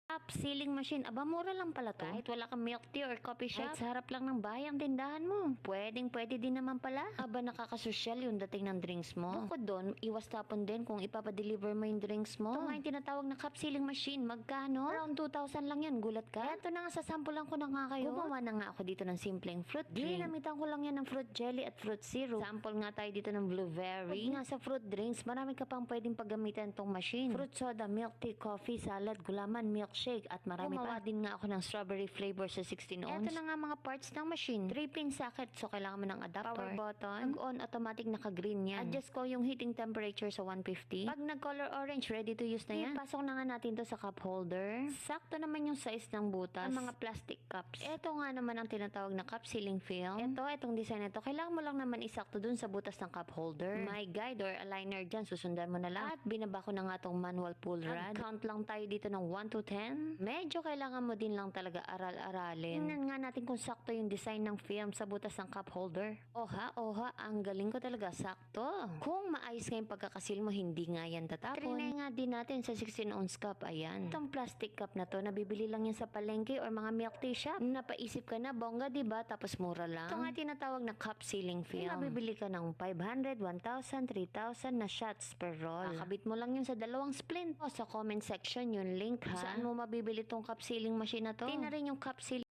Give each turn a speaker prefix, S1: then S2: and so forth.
S1: Cup sealing machine. Aba, mura lang pala to. Kahit wala kang milk tea or coffee shop, kahit sa harap lang ng bahay ang tindahan mo. Pwede din naman pala. Aba, nakakasosyal yung dating ng drinks mo. Bukod doon, iwas tapon din kung ipapadeliver mo yung drinks mo. Ito nga yung tinatawag na cup sealing machine. Magkano? Around 2,000 lang yan. Gulat ka? Eto na nga, sasampulan ko na nga kayo. Gumawa na nga ako dito ng simpleng fruit drink. Ginamitan ko lang yan ng fruit jelly at fruit syrup. Sample nga tayo dito ng blueberry. Pag nga sa fruit drinks, marami ka pang pwedeng paggamitan tong machine. Fruit soda, milk tea, coffee, salad, gulaman, milkshake, at marami pa. Din nga ako ng strawberry flavor sa 16 ounce. Ito na nga mga parts ng machine. 3-pin socket, so kailangan mo ng adapter. Power button. Nag-on, automatic naka-green yan. Adjust ko yung heating temperature sa 150. Pag nag-color orange, ready to use na yan. Ipasok na nga natin to sa cup holder. Sakto naman yung size ng butas. Ang mga plastic cups. Ito nga naman ang tinatawag na cup sealing film. Itong design na to, kailangan mo lang naman isakto dun sa butas ng cup holder. May guide or aligner dyan, susundan mo na lang. At binaba ko na nga tong manual pull rod. Count lang tayo dito ng 1 to 10. Medyo kailangan mo din lang talaga aral-aralin. Tingnan nga natin kung sakto yung design ng film sa butas ng cup holder. Oha, ang galing ko talaga, sakto. Kung maayos nga yung pagkakasil mo, hindi nga yan tatapon. Trinay nga din natin sa 16 ounce cup, ayan. Itong plastic cup na to, nabibili lang yan sa palengke or mga milk tea shop. Napaisip ka na, bongga diba? Tapos mura lang. Ito nga tinatawag na cup sealing film. Nabibili ka ng 500, 1,000, 3,000 na shots per roll. Kakabit mo lang yun sa dalawang splint. O sa comment section yung link ha. Saan mo mabibili tong cup sealing machine na to? Tina rin yung cup sealing